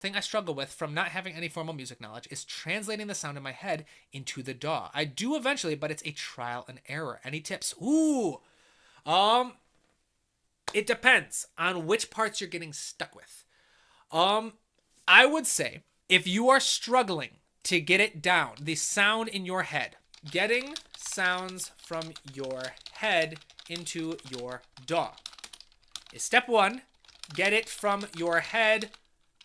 thing I struggle with from not having any formal music knowledge is translating the sound in my head into the DAW. I do eventually, but it's a trial and error. Any tips? Ooh. It depends on which parts you're getting stuck with. I would say if you are struggling to get it down, the sound in your head, getting sounds from your head into your DAW is step one. Get it from your head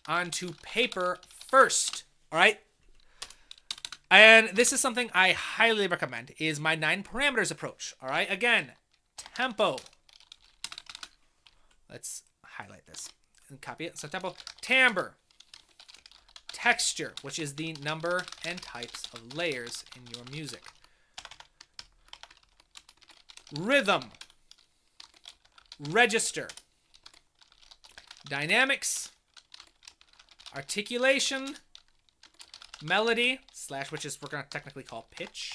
onto paper first. All right. And this is something I highly recommend is my 9 parameters approach. All right. Again, tempo. Let's highlight this and copy it. So tempo, timbre, texture, which is the number and types of layers in your music. Rhythm, register, dynamics, articulation, melody, / which is we're going to technically call pitch,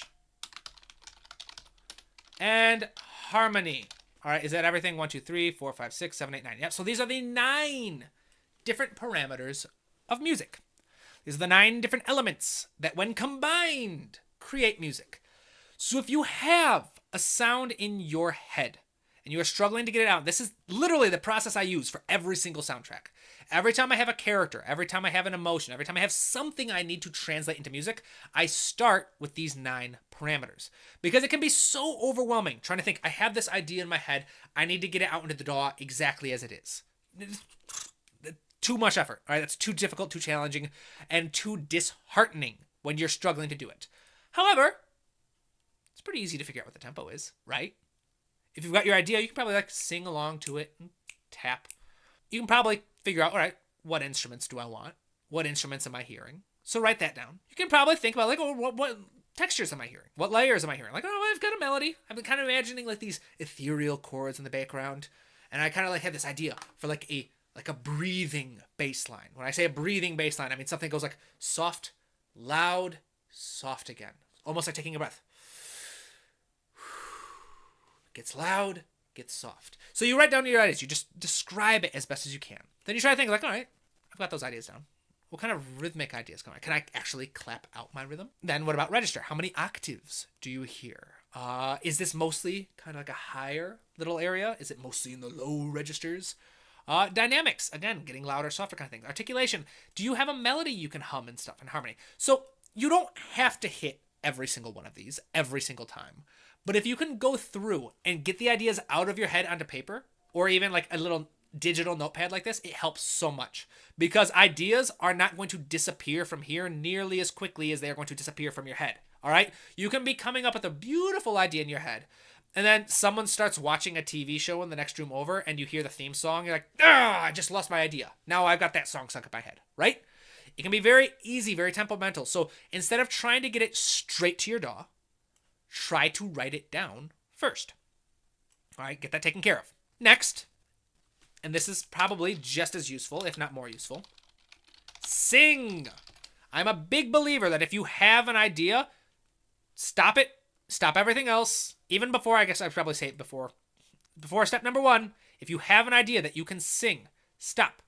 and harmony. All right, is that everything? 1, 2, 3, 4, 5, 6, 7, 8, 9. Yep, so these are the 9 different parameters of music. These are the 9 different elements that when combined create music. So if you have a sound in your head and you are struggling to get it out, this is literally the process I use for every single soundtrack. Every time I have a character, every time I have an emotion, every time I have something I need to translate into music, I start with these 9 parameters. Because it can be so overwhelming trying to think, I have this idea in my head, I need to get it out into the DAW exactly as it is. Too much effort, all right? That's too difficult, too challenging, and too disheartening when you're struggling to do it. However, it's pretty easy to figure out what the tempo is, right? If you've got your idea, you can probably sing along to it and tap. You can probably figure out, all right, what instruments do I want? What instruments am I hearing? So write that down. You can probably think about what textures am I hearing? What layers am I hearing? I've got a melody. I've been kind of imagining these ethereal chords in the background. And I kind of had this idea for a breathing bass line. When I say a breathing bass line, I mean something goes soft, loud, soft again. Almost like taking a breath. Gets loud, gets soft. So you write down your ideas. You just describe it as best as you can. Then you try to think all right, I've got those ideas down. What kind of rhythmic ideas come on? Can I actually clap out my rhythm? Then what about register? How many octaves do you hear? Is this mostly kind of a higher little area? Is it mostly in the low registers? Dynamics, again, getting louder, softer kind of things. Articulation, do you have a melody you can hum and stuff, and harmony? So you don't have to hit every single one of these every single time. But if you can go through and get the ideas out of your head onto paper, or even a little digital notepad like this, it helps so much. Because ideas are not going to disappear from here nearly as quickly as they are going to disappear from your head. All right? You can be coming up with a beautiful idea in your head, and then someone starts watching a TV show in the next room over, and you hear the theme song, you're like, I just lost my idea. Now I've got that song sunk in my head, right? It can be very easy, very temperamental. So instead of trying to get it straight to your DAW, try to write it down first. All right, get that taken care of. Next, and this is probably just as useful, if not more useful, sing. I'm a big believer that if you have an idea, stop it, stop everything else. Even before, I guess I'd probably say it before step number 1, if you have an idea that you can sing, stop,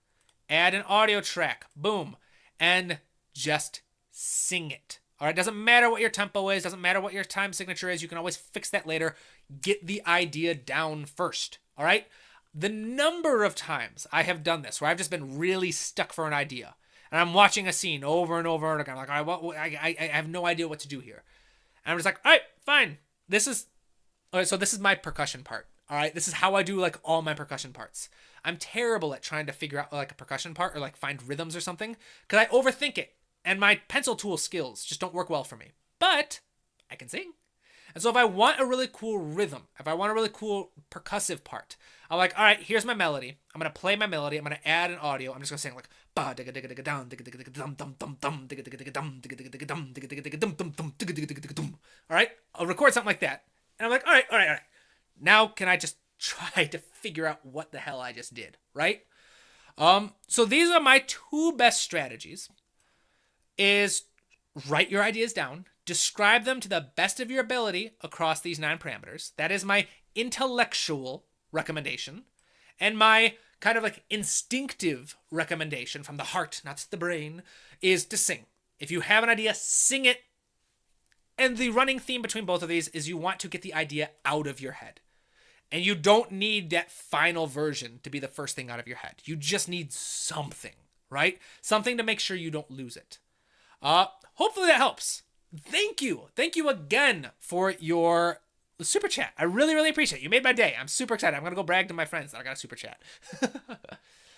add an audio track, boom, and just sing it. All right, doesn't matter what your tempo is, doesn't matter what your time signature is, you can always fix that later. Get the idea down first, all right? The number of times I have done this where I've just been really stuck for an idea, and I'm watching a scene over and over again, I'm like, all right, I have no idea what to do here. And I'm just like, all right, fine. All right, so this is my percussion part, all right? This is how I do all my percussion parts. I'm terrible at trying to figure out a percussion part or find rhythms or something because I overthink it. And my pencil tool skills just don't work well for me. But I can sing. And so if I want a really cool rhythm, if I want a really cool percussive part, I'm like, all right, here's my melody. I'm going to play my melody. I'm going to add an audio. I'm just going to sing ba digga digga digga dum digga digga digga dum dum dum dum digga digga digga dum digga digga digga dum digga digga digga dum dum dum digga digga digga dum. All right? I'll record something like that. And I'm like, all right. Now can I just try to figure out what the hell I just did, right? So these are my 2 best strategies. Is write your ideas down, describe them to the best of your ability across these 9 parameters. That is my intellectual recommendation. And my kind of like instinctive recommendation from the heart, not the brain, is to sing. If you have an idea, sing it. And the running theme between both of these is you want to get the idea out of your head. And you don't need that final version to be the first thing out of your head. You just need something, right? Something to make sure you don't lose it. Hopefully that helps. Thank you. Thank you again for your super chat. I really, really appreciate it. You made my day. I'm super excited. I'm going to go brag to my friends that I got a super chat.